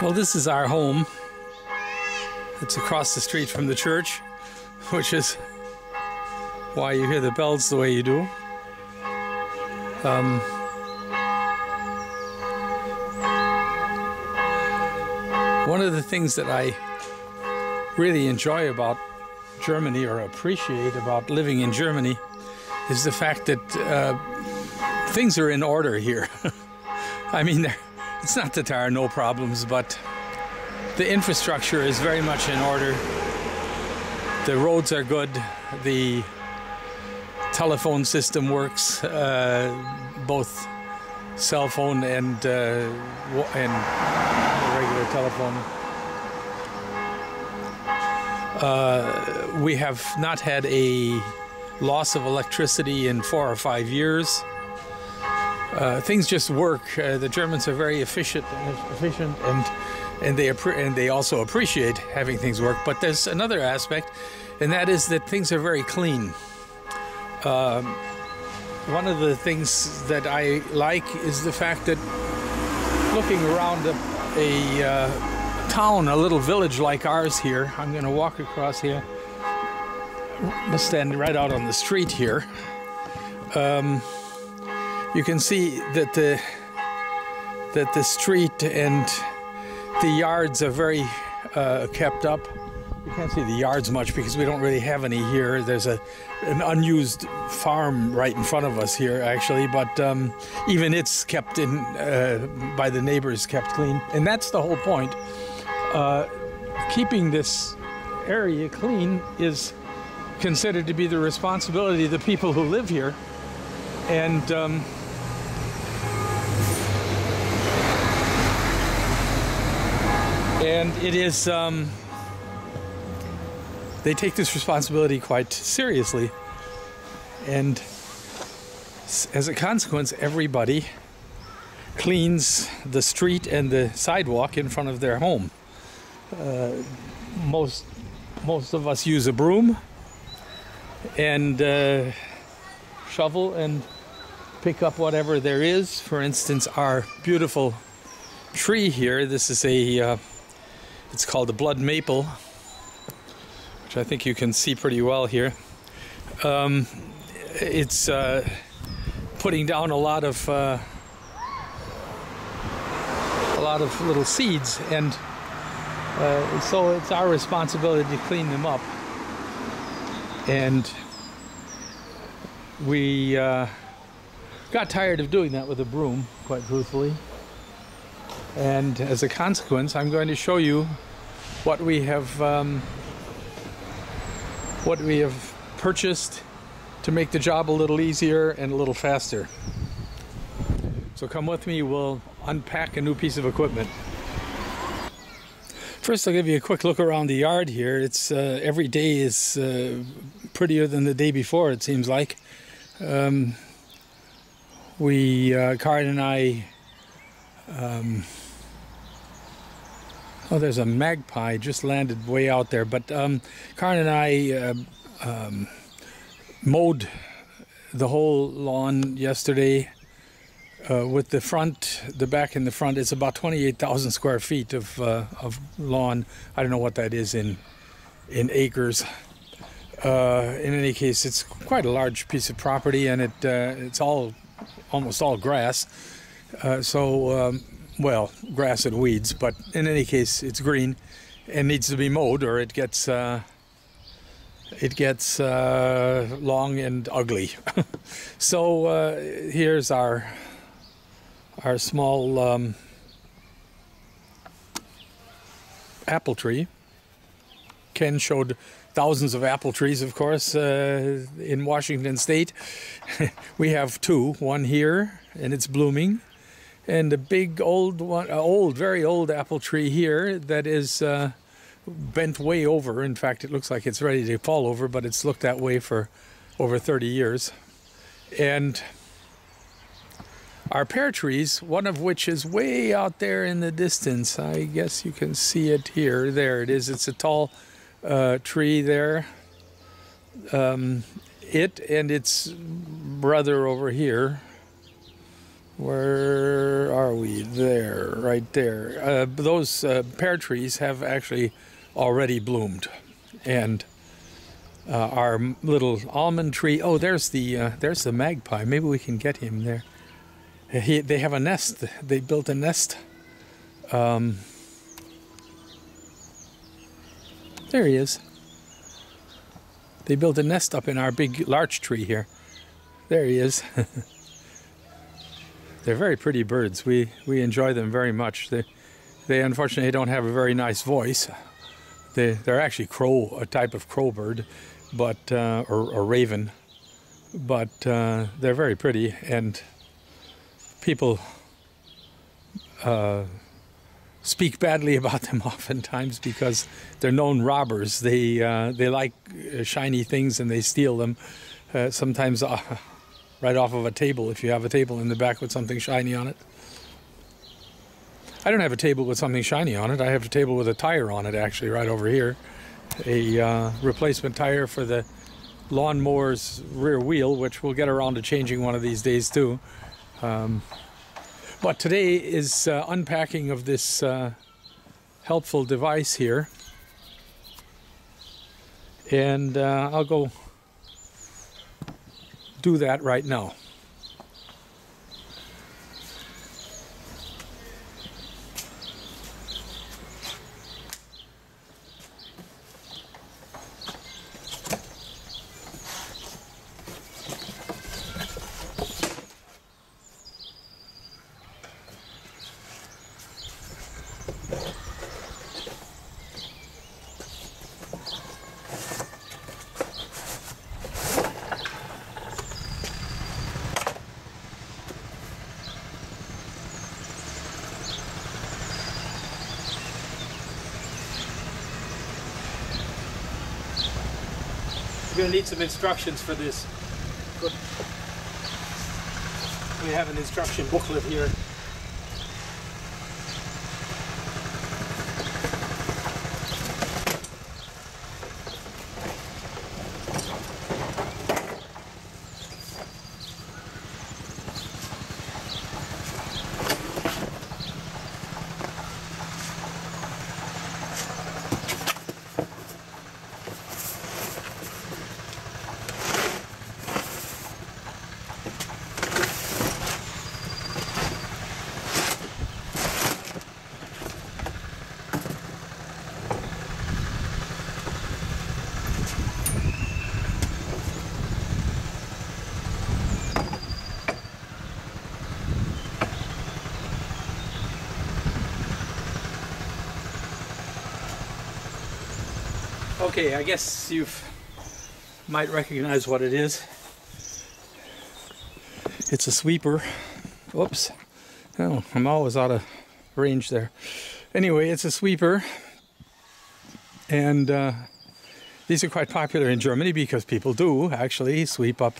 Well, this is our home. It's across the street from the church, which is why you hear the bells the way you do. One of the things that I really enjoy about Germany, or appreciate about living in Germany, is the fact that things are in order here. I mean, it's not that there are no problems, but the infrastructure is very much in order. The roads are good. The telephone system works, both cell phone and regular telephone. We have not had a loss of electricity in 4 or 5 years. Things just work. The Germans are very efficient, and they also appreciate having things work. But there's another aspect, and that is that things are very clean. One of the things that I like is the fact that looking around a town, a little village like ours here, I'm going to walk across here. I'm stand right out on the street here. You can see that the street and the yards are very kept up. You can't see the yards much because we don't really have any here. There's an unused farm right in front of us here, actually, but even it's kept in by the neighbors, kept clean. And that's the whole point. Keeping this area clean is considered to be the responsibility of the people who live here. And it is, they take this responsibility quite seriously. And as a consequence, everybody cleans the street and the sidewalk in front of their home. Most of us use a broom and shovel and pick up whatever there is. For instance, our beautiful tree here, this is it's called a blood maple, which I think you can see pretty well here. It's putting down a lot of little seeds, and so it's our responsibility to clean them up. And we got tired of doing that with a broom, quite truthfully. And as a consequence, I'm going to show you what we have purchased to make the job a little easier and a little faster. So come with me, we'll unpack a new piece of equipment. First, I'll give you a quick look around the yard here. It's every day is prettier than the day before, it seems like. Karen and I, oh, there's a magpie just landed way out there, but Karen and I mowed the whole lawn yesterday. With the back and the front, it's about 28,000 square feet of lawn. I don't know what that is in acres. In any case, it's quite a large piece of property, and it's almost all grass. Well, grass and weeds, but in any case, it's green and needs to be mowed, or it gets long and ugly. So here's our small apple tree. Ken showed thousands of apple trees, of course, in Washington State. We have two, one here, and it's blooming, and a big old one, very old apple tree here that is bent way over. In fact, it looks like it's ready to fall over, but it's looked that way for over 30 years. And our pear trees, one of which is way out there in the distance. I guess you can see it here. There it is. It's a tall tree there. It and its brother over here, Where are we? There, right there. Those pear trees have actually already bloomed, and our little almond tree. Oh, there's the magpie. Maybe we can get him there. They have a nest. They built a nest. There he is. They built a nest up in our big larch tree here. There he is. They're very pretty birds. We enjoy them very much. They unfortunately don't have a very nice voice. They're actually a type of crow bird, but or raven, but they're very pretty, and people speak badly about them oftentimes because they're known robbers. They like shiny things and they steal them. Sometimes right off of a table, if you have a table in the back with something shiny on it. I don't have a table with something shiny on it. I have a table with a tire on it, actually, right over here. A replacement tire for the lawnmower's rear wheel, which we'll get around to changing one of these days too. But today is unpacking of this helpful device here. And I'll go do that right now. You're going to need some instructions for this. Good. We have an instruction booklet here. Okay, I guess you might recognize what it is. It's a sweeper. Whoops. Oh, I'm always out of range there. Anyway, it's a sweeper. And these are quite popular in Germany because people do actually sweep up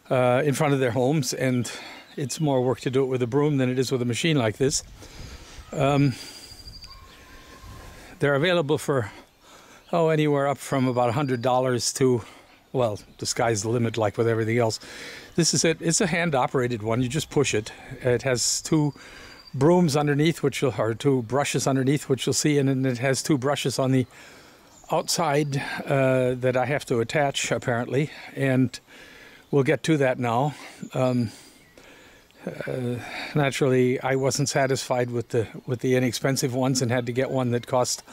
in front of their homes, and it's more work to do it with a broom than it is with a machine like this. They're available for anywhere up from about $100 to, well, the sky's the limit like with everything else. This is it. It's a hand-operated one. You just push it. It has two brooms underneath, or two brushes underneath, which you'll see, and then it has two brushes on the outside that I have to attach, apparently, and we'll get to that now. Naturally, I wasn't satisfied with the inexpensive ones and had to get one that cost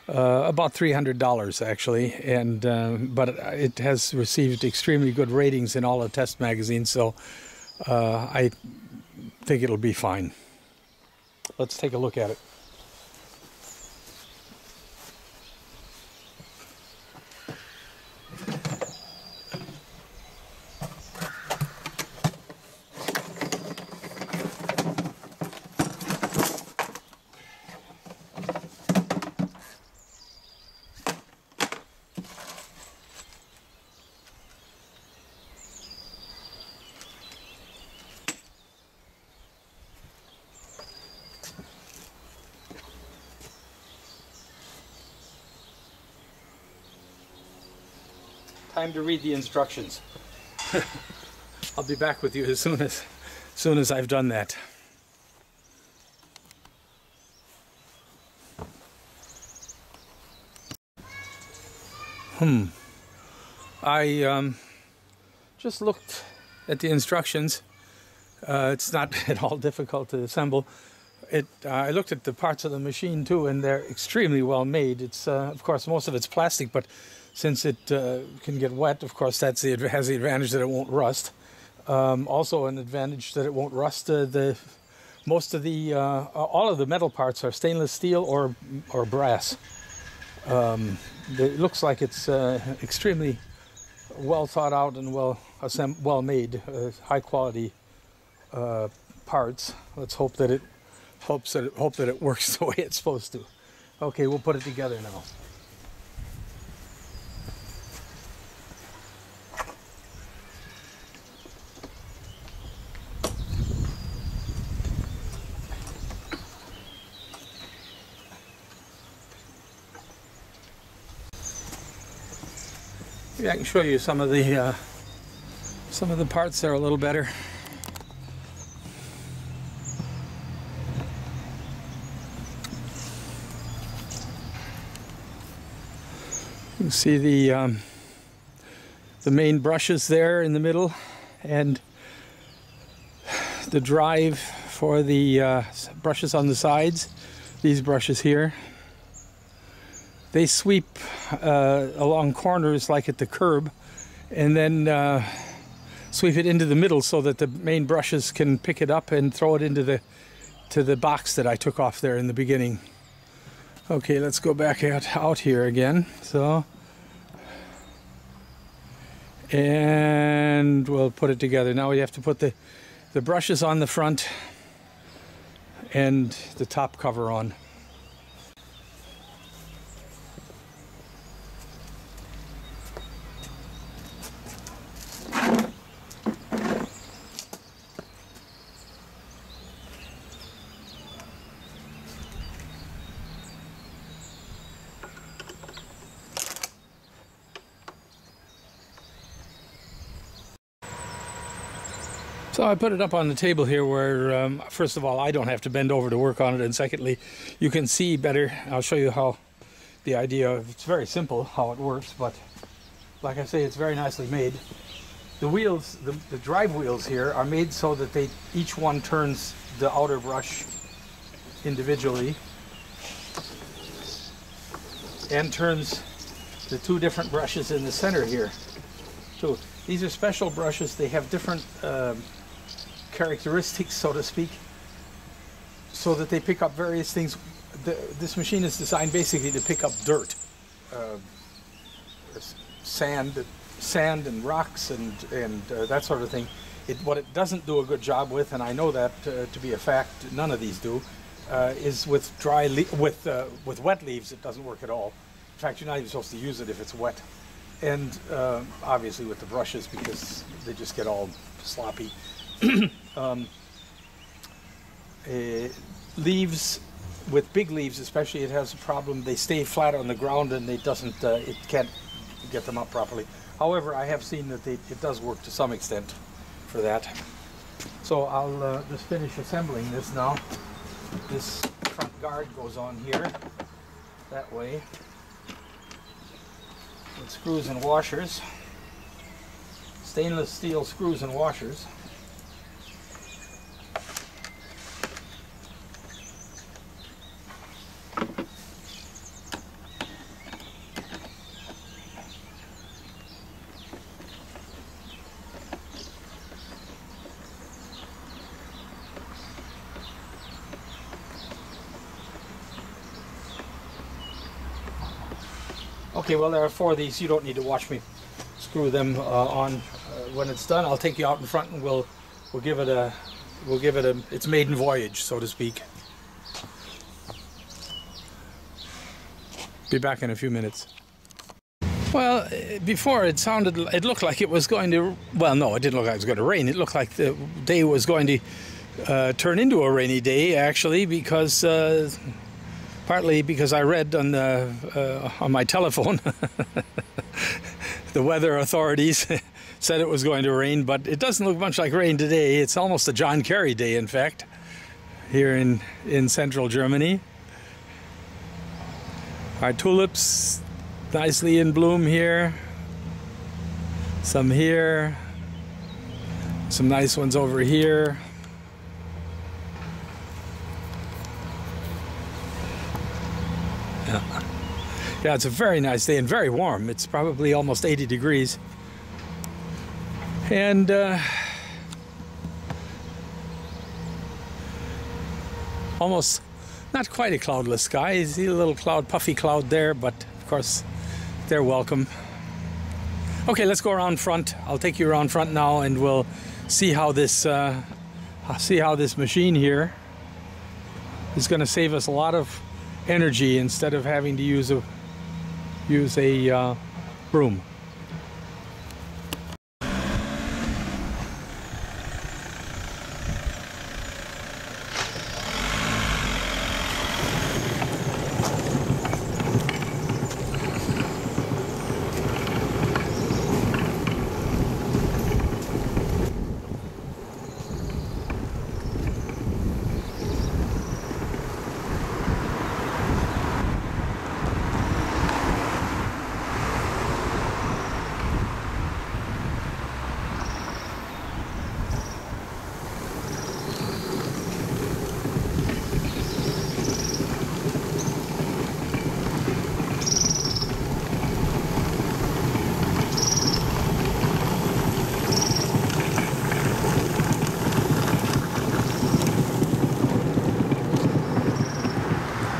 about $300 actually, and but it has received extremely good ratings in all the test magazines, so I think it'll be fine. Let's take a look at it. Time to read the instructions. I'll be back with you as soon as soon as I've done that. I just looked at the instructions. It's not at all difficult to assemble. I looked at the parts of the machine too, and they're extremely well made. It's of course, most of it's plastic, but since it can get wet, of course, has the advantage that it won't rust. Also, an advantage that it won't rust. Most of the all of the metal parts are stainless steel or brass. It looks like it's extremely well thought out and well made, high quality parts. Let's hope that it works the way it's supposed to. Okay, we'll put it together now. Maybe I can show you some of the parts that are a little better. You can see the main brushes there in the middle, and the drive for the brushes on the sides. These brushes here. They sweep along corners like at the curb, and then sweep it into the middle so that the main brushes can pick it up and throw it into the box that I took off there in the beginning. Okay, let's go back out here again. So, and we'll put it together. Now we have to put the brushes on the front and the top cover on. So I put it up on the table here where, first of all, I don't have to bend over to work on it, and secondly, you can see better. I'll show you how the idea, it's very simple how it works, but like I say, it's very nicely made. The wheels, the drive wheels here are made so that each one turns the outer brush individually and turns the two different brushes in the center here. So these are special brushes. They have different characteristics, so to speak, so that they pick up various things. This machine is designed basically to pick up dirt, sand and rocks and that sort of thing. What it doesn't do a good job with, and I know that to be a fact, none of these do, is with with wet leaves. It doesn't work at all. In fact, you're not even supposed to use it if it's wet. And obviously with the brushes, because they just get all sloppy. Leaves, with big leaves especially, it has a problem. They stay flat on the ground and it can't get them up properly. However, I have seen that it does work to some extent for that. So I'll just finish assembling this now. This front guard goes on here, that way, with screws and washers, stainless steel screws and washers. Okay, well, there are 4 of these. You don't need to watch me screw them on. When it's done, I'll take you out in front and we'll give it its maiden voyage, so to speak. Be back in a few minutes. Well, before it looked like it was going to, well, no, it didn't look like it was going to rain. It looked like the day was going to turn into a rainy day, actually, because partly because I read on my telephone the weather authorities said it was going to rain, but it doesn't look much like rain today. It's almost a John Kerry day, in fact, here in central Germany. Our tulips nicely in bloom here. Some here. Some nice ones over here. Yeah, it's a very nice day and very warm. It's probably almost 80 degrees. And almost not quite a cloudless sky. You see a little cloud, puffy cloud there, but of course they're welcome. Okay, let's go around front. I'll take you around front now, and we'll see how this machine here is going to save us a lot of energy instead of having to use a broom.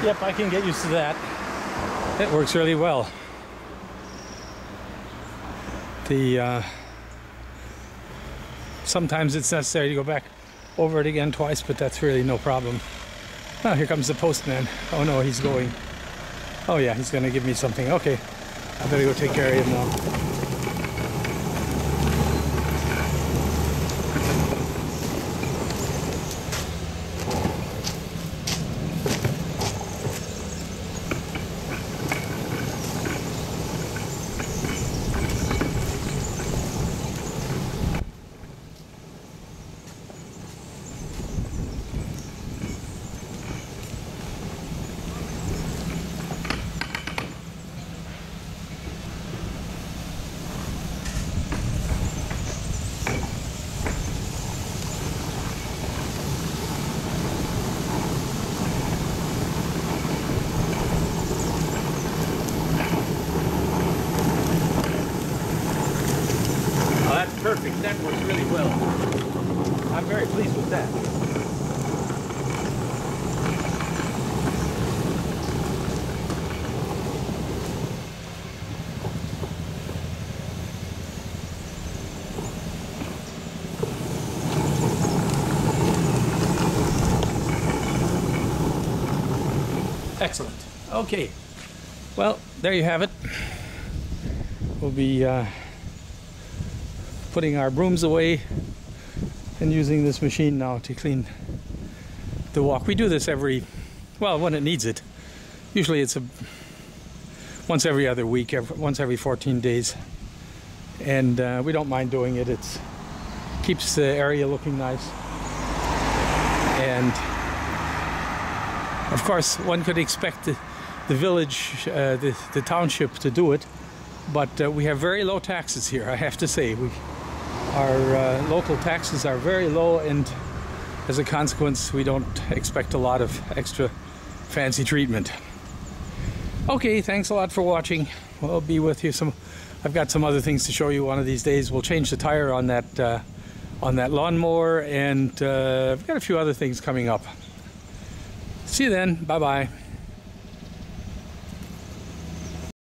Yep, I can get used to that. It works really well. Sometimes it's necessary to go back over it again twice, but that's really no problem. Oh, here comes the postman. Oh no, he's going. Oh yeah, he's gonna give me something. Okay, I better go take care of him now. Perfect. That works really well. I'm very pleased with that. Excellent. Okay. Well, there you have it. We'll be putting our brooms away and using this machine now to clean the walk. We do this when it needs it. Usually it's once every other week, once every 14 days. And we don't mind doing it. It keeps the area looking nice. And of course, one could expect the village, the township to do it, but we have very low taxes here, I have to say. Our local taxes are very low, and as a consequence, we don't expect a lot of extra fancy treatment. Okay, thanks a lot for watching. We'll be with you I've got some other things to show you one of these days. We'll change the tire on that lawnmower, and I've got a few other things coming up. See you then. Bye-bye.